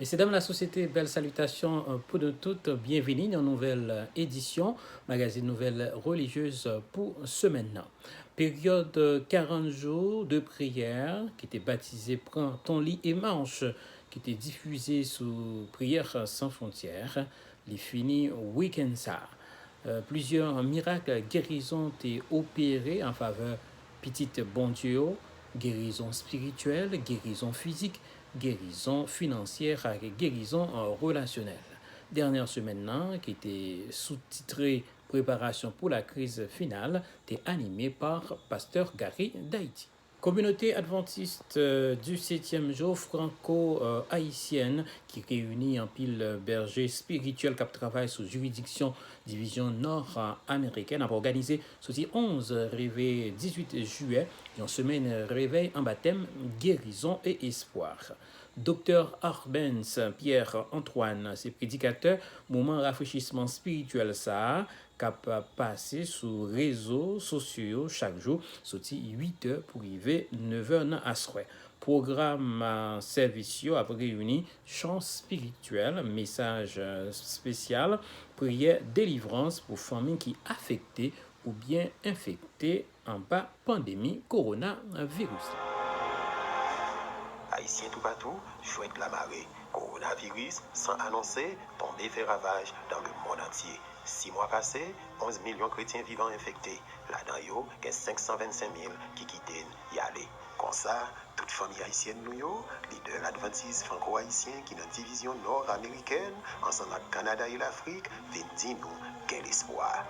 Messieurs, dames, la société, belle salutation pour nous toutes. Bienvenue dans une nouvelle édition, magazine nouvelle religieuse pour ce maintenant. Période 40 jours de prière qui était baptisée Prends ton lit et marche, qui était diffusée sous Prière sans frontières. Les finis week-end ça. Plusieurs miracles guérisons étaient opérés en faveur petite bon Dieu, guérison spirituelle, guérison physique, guérison financière et guérison relationnelle. Dernière semaine qui était sous-titrée Préparation pour la crise finale, était animée par Pasteur Gary d'Haïti. Communauté adventiste du 7e jour franco-haïtienne qui réunit en pile berger spirituel qui travaille sous juridiction division nord-américaine a organisé ce 11 réveil 18 juillet une semaine réveil en baptême, guérison et espoir. Docteur Arbenz Pierre-Antoine, c'est prédicateur, moment rafraîchissement spirituel ça, cap passer sur réseaux sociaux chaque jour, sorti 8 heures pour arriver 9 heures à soir. Programme service a réuni chant spirituel, message spécial, prière délivrance pour familles qui affectées ou bien infectées en bas pandémie coronavirus. Haïtiens tout partout, chouette la marée. Coronavirus, sans annoncer, tombé fait ravage dans le monde entier. 6 mois passés, 11 millions de chrétiens vivants infectés. Là-dedans, il y a 525 000 qui quittent y aller. Comme ça, toute famille haïtienne, nous, leader adventiste franco-haïtien qui est dans la division nord-américaine, ensemble avec Canada et l'Afrique, vient dire nous quel espoir.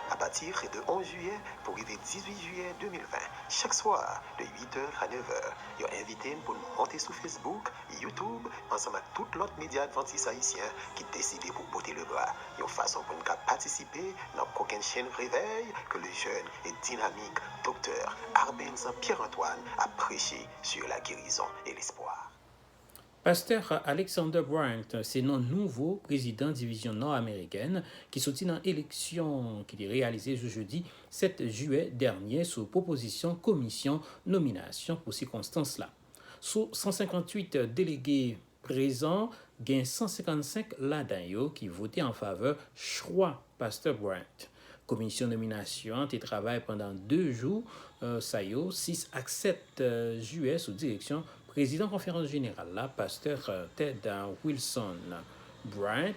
À partir de 11 juillet pour arriver 18 juillet 2020, chaque soir de 8h à 9h, ils ont invité pour nous monter sur Facebook, YouTube, ensemble avec tout l'autre média adventiste haïtien qui décidé pour porter le bras. Ils ont façon pour nous participer dans aucune chaîne réveil que le jeune et dynamique docteur Arbenz Pierre-Antoine a prêché sur la guérison et l'espoir. Pasteur Alexander Bryant, c'est notre nouveau président division nord-américaine qui soutient dans l'élection qui est réalisée ce jeudi 7 juillet dernier sous proposition commission nomination pour circonstances-là. Sous 158 délégués présents, il y a 155 là-dedans qui votaient en faveur choix Pasteur Bryant. Commission nomination qui travaille pendant 2 jours, 6 à 7 juillet sous direction président conférence générale, là, pasteur Ted Wilson Bryant,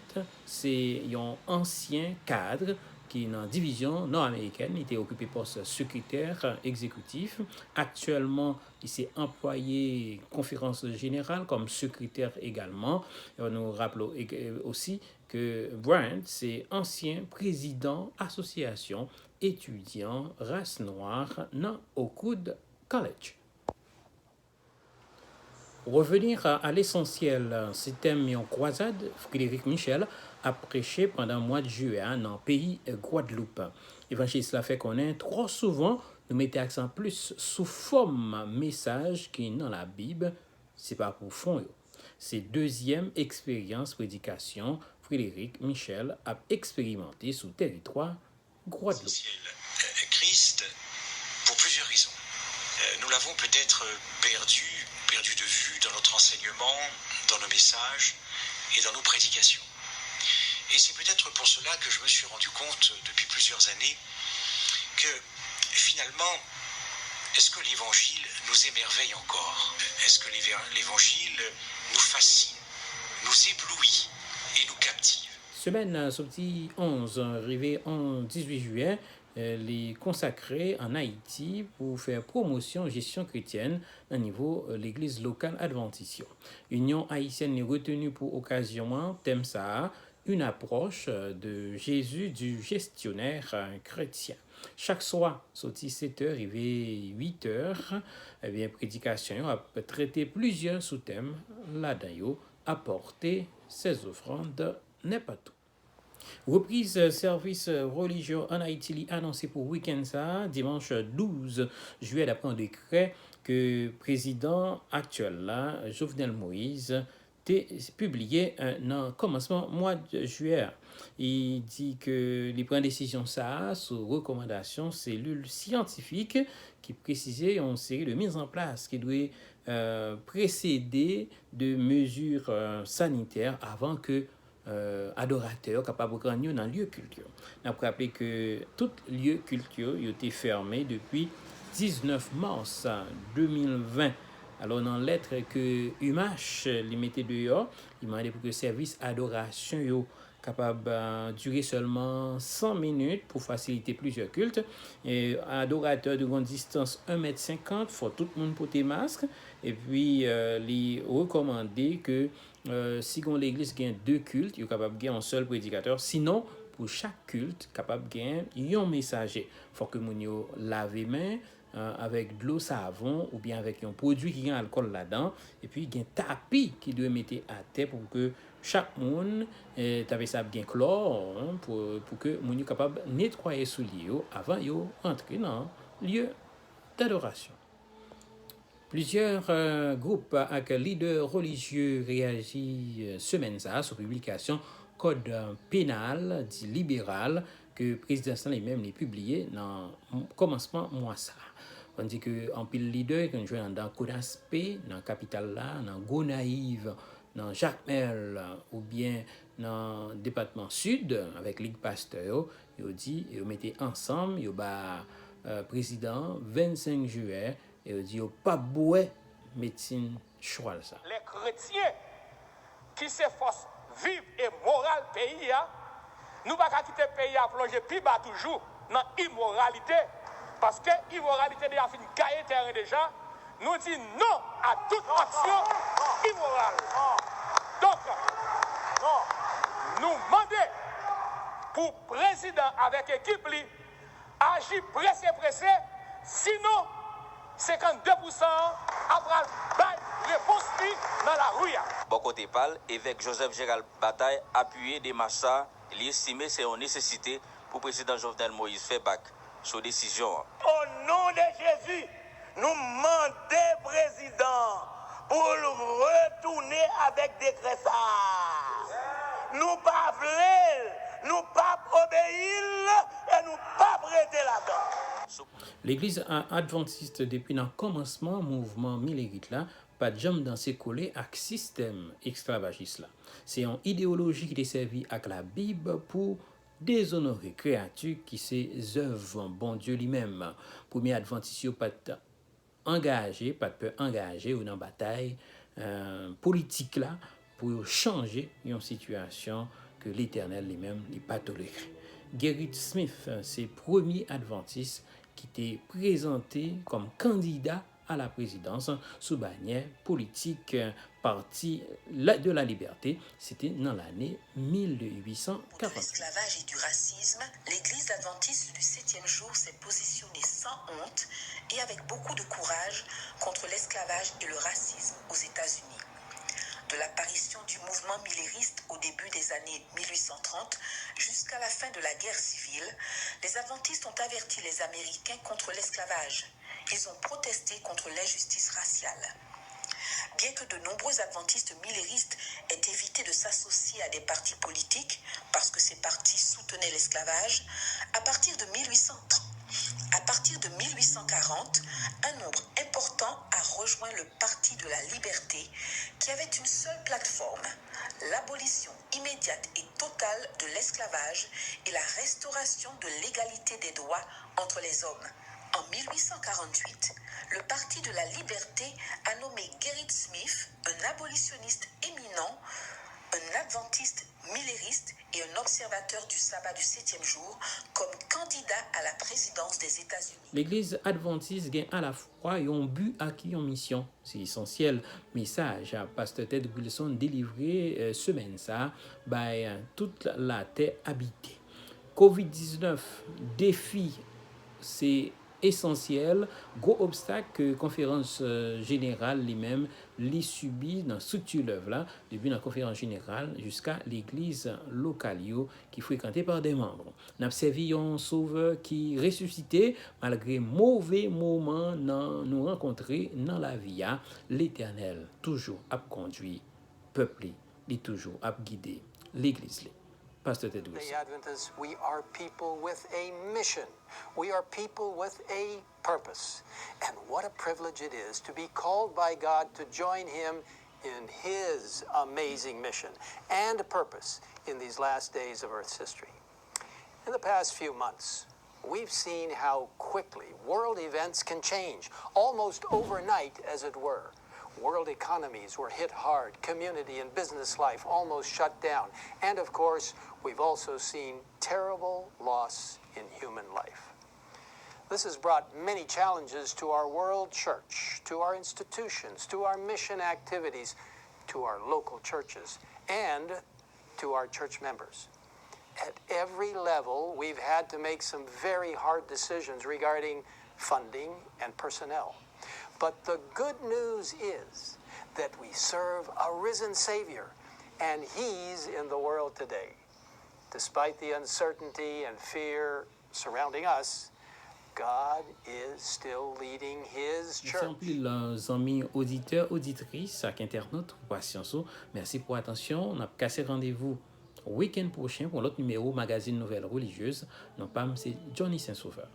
c'est un ancien cadre qui est dans la division nord-américaine, il était occupé poste secrétaire exécutif. Actuellement, il s'est employé conférence générale comme secrétaire également. Et nous rappelons aussi que Bryant, c'est ancien président association étudiant race noire dans Oakwood College. Revenir à l'essentiel, c'était en croisade, Frédéric Michel a prêché pendant le mois de juillet dans le pays Guadeloupe. L'évangéliste l'a fait connaître trop souvent, nous mettons accent plus sous forme message qui est dans la Bible, c'est pas pour fond. C'est deuxième expérience prédication, Frédéric Michel a expérimenté sous territoire Guadeloupe. Christ, pour plusieurs raisons. Nous l'avons peut-être perdu de vue dans notre enseignement, dans nos messages et dans nos prédications. Et c'est peut-être pour cela que je me suis rendu compte depuis plusieurs années que finalement, est-ce que l'Évangile nous émerveille encore? Est-ce que l'Évangile nous fascine, nous éblouit et nous captive? Semaine sortie 11, arrivé en 18 juillet, les consacrés en Haïti pour faire promotion gestion chrétienne au niveau de l'église locale adventiste. Union haïtienne est retenue pour occasion thème ça, une approche de Jésus du gestionnaire chrétien. Chaque soir, sorti 7h, arrivé 8h, eh bien, prédication a traité plusieurs sous-thèmes, là-dedans, apporter ses offrandes n'est pas tout. Reprise service religieux en Haïti annoncé pour week-end ça, dimanche 12 juillet d'après un décret que le président actuel là, Jovenel Moïse, a publié dans le commencement mois de juillet. Il dit que les prend une décision ça sous recommandation cellule scientifique qui précisait une série de mises en place qui doit précédé de mesures sanitaires avant que adorateurs capables de gagner dans lieu culture. On a rappelé que tout lieu culture a été fermé depuis 19 mars 2020. Alors, dans la lettre que UMH les mettait dehors, il m'a dit pour que le service adoration yo capable de durer seulement 100 minutes pour faciliter plusieurs cultes. Et adorateur de grande distance 1,50 m, il faut tout le monde porter masque. Et puis, il recommandé que si l'église gagne 2 cultes, il est capable de gagner un seul prédicateur. Sinon, pour chaque culte, capable de gagner un messager. Il faut que nous lave les mains avec de l'eau savon ou bien avec un produit qui a alcool là-dedans. Et puis, il y a un tapis qui doit mettre à terre pour que chaque monde ait ça bien chlore pour que nous soit capable de nettoyer sous l'eau avant d'entrer dans le lieu d'adoration. Plusieurs groupes avec leaders religieux réagissent semaine ça sur publication code pénal dit libéral que le président lui-même l'a publié dans le commencement mois ça. On dit que en pile leader qui joue dans Codaspé, dans capitale là, dans Gonaïve, dans Jacmel ou bien dans le département sud avec Ligue Pasteur, ils dit ils mettaient ensemble, ils président 25 juillet et ils dit pas boué médecine choix ça. Les chrétiens qui s'efforcent vivre et moral pays nous pas quitter pays à plonger plus bas toujours dans immoralité parce que immoralité déjà fin gagner terrain déjà nous dit non à toute action immorale. Donc nous demander pour président avec équipe li agir pressé sinon 52% après réponse dans la rue. Bon côté pal, évêque Joseph Gérald Bataille appuyé des massas, il estimé c'est une nécessité pour le président Jovenel Moïse faire bac sur décision. Au nom de Jésus, nous demandons président pour retourner avec décret ça. Nous pas voulons, nous pas obéir et nous pas prêter là-dedans. L'église adventiste depuis le commencement mouvement millérite là pas de jamais dans ses collés avec système esclavagiste là. C'est une idéologie qui est servie avec la Bible pour déshonorer créature qui ses œuvres bon Dieu lui-même. Premier adventiste pas engagé, pas peu engagé ou dans bataille politique là pour changer une situation que l'Éternel lui-même n'est pas toléré. Gerrit Smith, c'est premier adventiste qui était présenté comme candidat à la présidence sous bannière politique parti de la liberté. C'était dans l'année 1840. Contre l'esclavage et du racisme, l'Église adventiste du 7e jour s'est positionnée sans honte et avec beaucoup de courage contre l'esclavage et le racisme aux États-Unis. De l'apparition du mouvement millériste au début des années 1830 jusqu'à la fin de la guerre civile, les adventistes ont averti les Américains contre l'esclavage. Ils ont protesté contre l'injustice raciale. Bien que de nombreux adventistes milléristes aient évité de s'associer à des partis politiques parce que ces partis soutenaient l'esclavage, à partir de 1840, un nombre important a rejoint le Parti de la Liberté qui avait une seule plateforme, l'abolition immédiate et totale de l'esclavage et la restauration de l'égalité des droits entre les hommes. En 1848, le Parti de la Liberté a nommé Gerrit Smith, un abolitionniste éminent, un adventiste millériste et un observateur du sabbat du 7e jour, comme candidat à la présidence des États-Unis. L'Église adventiste gagne à la fois un but à qui en mission. C'est essentiel. Message à Pasteur Ted Wilson délivré semaine ça by toute la terre habitée. COVID-19 défi c'est essentiel, gros obstacle que conférence générale lui-même les subit dans structure l'œuvre là depuis la conférence générale jusqu'à l'église locale qui est fréquentée par des membres. N'a servi un sauveur qui ressuscité malgré mauvais moments nous rencontrer dans la vie. L'Éternel toujours a conduit peuple, il toujours a guidé l'église. Pasteur Tedros. The Adventists, we are people with a mission. We are people with a purpose. And what a privilege it is to be called by God to join Him in His amazing mission and purpose in these last days of Earth's history. In the past few months, we've seen how quickly world events can change, almost overnight, as it were. World economies were hit hard, community and business life almost shut down, and of course, we've also seen terrible loss in human life. This has brought many challenges to our world church, to our institutions, to our mission activities, to our local churches, and to our church members. At every level, we've had to make some very hard decisions regarding funding and personnel. But the good news is that we serve a risen Savior, and He's in the world today. Despite the uncertainty and fear surrounding us, God is still leading His church. Merci les amis auditeurs, auditrices, ak internautes pour patience. Merci pour attention. On a cassé rendez-vous week-end prochain pour l'autre numéro magazine Nouvelles Religieuses. Non pas, c'est Johnny Saint-Sauveur.